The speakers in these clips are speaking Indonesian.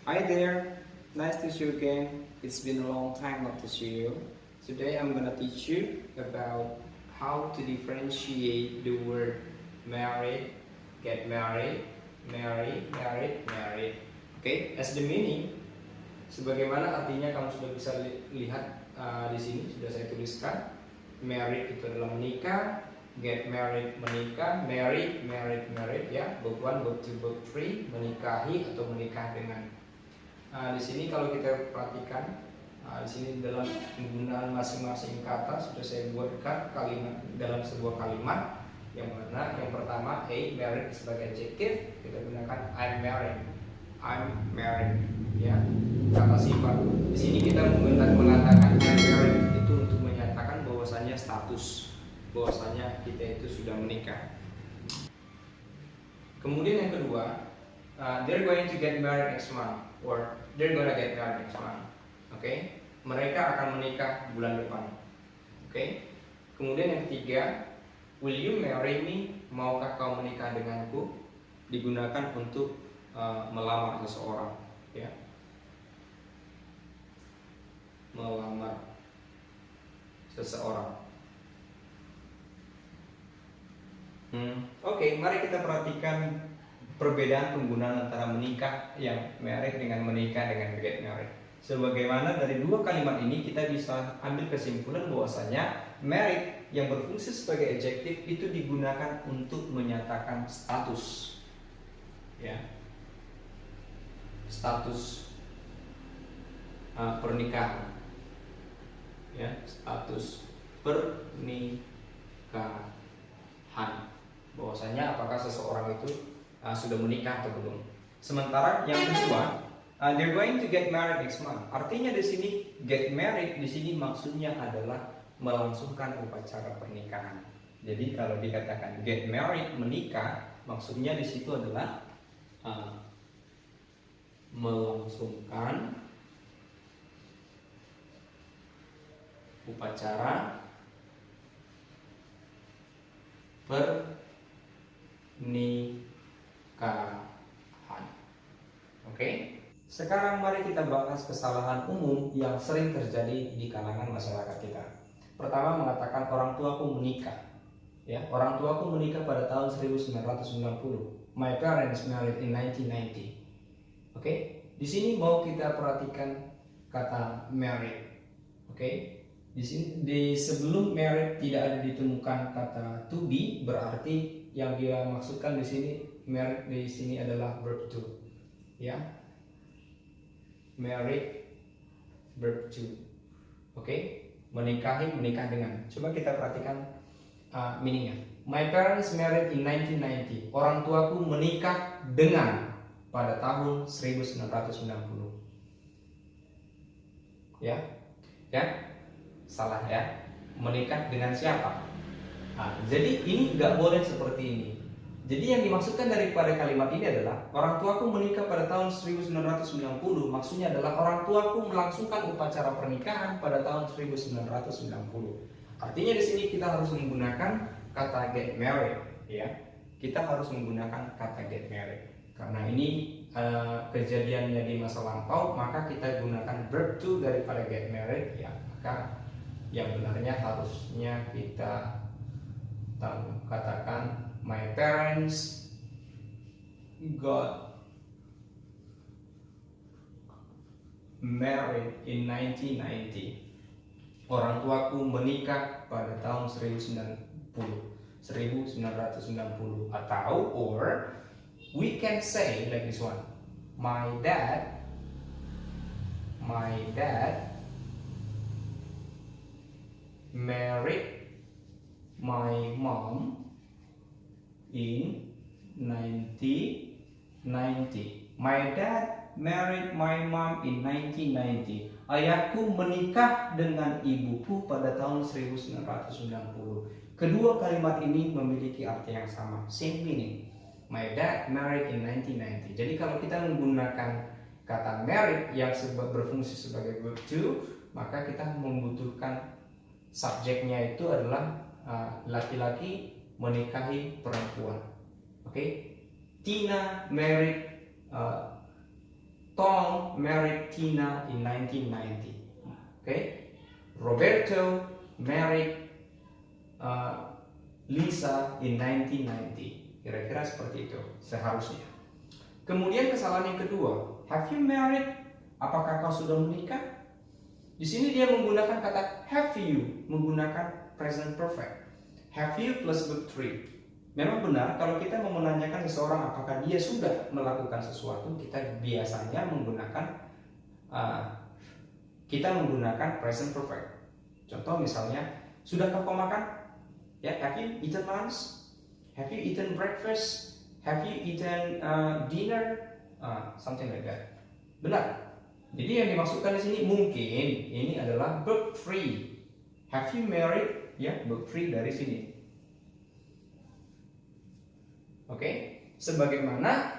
Hi there, nice to see you again. It's been a long time not to see you. Today I'm gonna teach you about how to differentiate the word married, get married, married. Okay, as the meaning, sebagaimana artinya kamu sudah bisa lihat di sini sudah saya tuliskan. Married itu adalah menikah, get married menikah, married ya, book one, book two, book three, menikahi atau menikah dengan. Di sini kalau kita perhatikan, di sini dalam penggunaan masing-masing kata sudah saya buatkan kalimat dalam sebuah kalimat yang mana yang pertama married sebagai adjektif kita gunakan I'm married ya, kata sifat. Di sini kita mengatakan I'm married itu untuk menyatakan bahwasanya status, bahwasanya kita itu sudah menikah. Kemudian yang kedua, they're going to get married next month or they're gonna get married next month. Oke, mereka akan menikah bulan depan. Oke. Kemudian yang ketiga, will you marry me? Maukah kau menikah denganku? Digunakan untuk melamar seseorang, ya. Melamar seseorang. Oke, mari kita perhatikan perbedaan penggunaan antara menikah yang married dengan menikah dengan get married. Sebagaimana dari dua kalimat ini kita bisa ambil kesimpulan bahwasanya married yang berfungsi sebagai adjektif itu digunakan untuk menyatakan status, ya, status pernikahan, ya, status pernikahan, bahwasanya apakah seseorang itu sudah menikah atau belum. Sementara yang kedua, they're going to get married next month. Artinya di sini get married di sini maksudnya adalah melangsungkan upacara pernikahan. Jadi kalau dikatakan get married menikah, maksudnya di situ adalah melangsungkan upacara pernikahan. Oke. Sekarang mari kita bahas kesalahan umum yang sering terjadi di kalangan masyarakat kita. Pertama, mengatakan orang tuaku menikah. Ya, orang tuaku menikah pada tahun 1990. My parents married in 1990. Oke. Di sini mau kita perhatikan kata married. Oke. Di sini di sebelum married tidak ada ditemukan kata to be, berarti yang dia maksudkan di sini married di sini adalah verb to, ya, married verb to. Oke, menikahi, menikah dengan. Coba kita perhatikan meaningnya. My parents married in 1990. Orang tuaku menikah dengan pada tahun 1990. Ya, salah ya. Menikah dengan siapa? Jadi ini nggak boleh seperti ini. Jadi yang dimaksudkan daripada kalimat ini adalah orang tuaku menikah pada tahun 1990. Maksudnya adalah orang tuaku melangsungkan upacara pernikahan pada tahun 1990. Artinya di sini kita harus menggunakan kata get married, ya. Kita harus menggunakan kata get married. Karena ini kejadiannya di masa lampau, maka kita gunakan verb to daripada get married, ya. Maka yang benarnya harusnya kita katakan my parents got married in 1990. Orang tuaku menikah pada tahun 1990. Atau or we can say like this one. My dad married my mom in 1990. My dad married my mom in 1990. Ayahku menikah dengan ibuku pada tahun 1990. Kedua kalimat ini memiliki arti yang sama, same meaning. My dad married in 1990. Jadi kalau kita menggunakan kata married yang berfungsi sebagai verb to, maka kita membutuhkan subjeknya itu adalah laki-laki menikahi perempuan. Oke. Tina married Tom married Tina in 1990. Okay, Roberto married Lisa in 1990. Kira-kira seperti itu seharusnya. Kemudian kesalahan yang kedua, have you married? Apakah kau sudah menikah? Di sini dia menggunakan kata have you, menggunakan present perfect. Have you plus verb 3. Memang benar kalau kita mau menanyakan seseorang apakah dia sudah melakukan sesuatu, kita biasanya menggunakan present perfect. Contoh misalnya, sudahkah kau makan? Ya, have you eaten lunch? Have you eaten breakfast? Have you eaten dinner? Something like that. Benar. Jadi yang dimaksudkan di sini mungkin ini adalah verb 3. Have you married? Ya, verb 3 dari sini. Oke, sebagaimana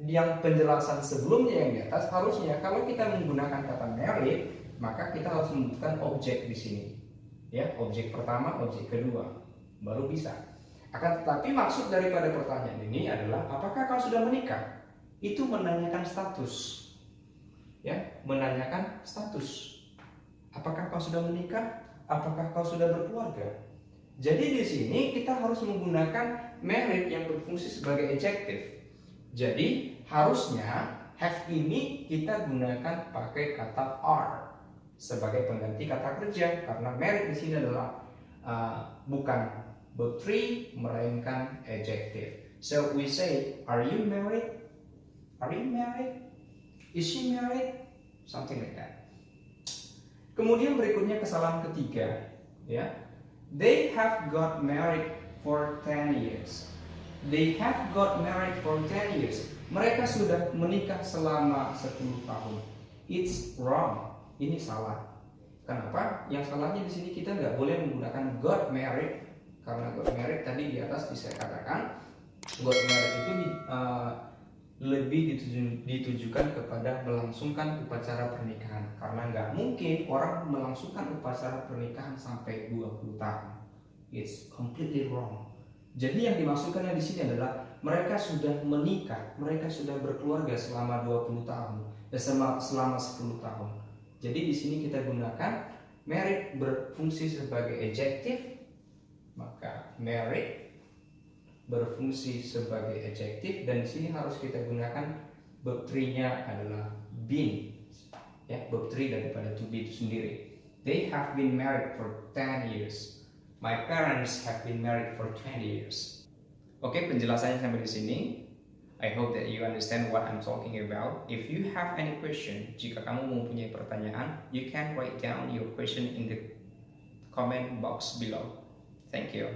yang penjelasan sebelumnya yang di atas, harusnya kalau kita menggunakan kata married, maka kita harus membutuhkan objek di sini. Ya, objek pertama, objek kedua, baru bisa. Akan tetapi maksud daripada pertanyaan ini adalah apakah kau sudah menikah? Itu menanyakan status. Ya, menanyakan status. Apakah kau sudah menikah? Apakah kau sudah berkeluarga? Jadi di sini kita harus menggunakan married yang berfungsi sebagai adjective. Jadi harusnya have ini kita gunakan pakai kata are sebagai pengganti kata kerja, karena married di sini adalah bukan verb 3 melainkan adjective. So we say, are you married? Are you married? Is she married? Something like that. Kemudian berikutnya kesalahan ketiga, ya. They have got married for 10 years. They have got married for 10 years. Mereka sudah menikah selama 10 tahun. It's wrong. Ini salah. Kenapa? Yang salahnya di sini kita nggak boleh menggunakan got married, karena got married tadi di atas bisa katakan got married itu lebih ditujukan kepada melangsungkan upacara pernikahan, karena nggak mungkin orang melangsungkan upacara pernikahan sampai 20 tahun. It's completely wrong. Jadi yang dimaksudkannya di sini adalah mereka sudah menikah, mereka sudah berkeluarga selama 20 tahun, selama 10 tahun. Jadi di sini kita gunakan married berfungsi sebagai adjective, maka married berfungsi sebagai adjektif, dan di sini harus kita gunakan verb 3-nya adalah been. Ya, verb 3 daripada to be itu sendiri. They have been married for 10 years. My parents have been married for 20 years. Oke, penjelasannya sampai di sini. I hope that you understand what I'm talking about. If you have any question, jika kamu mempunyai pertanyaan, you can write down your question in the comment box below. Thank you.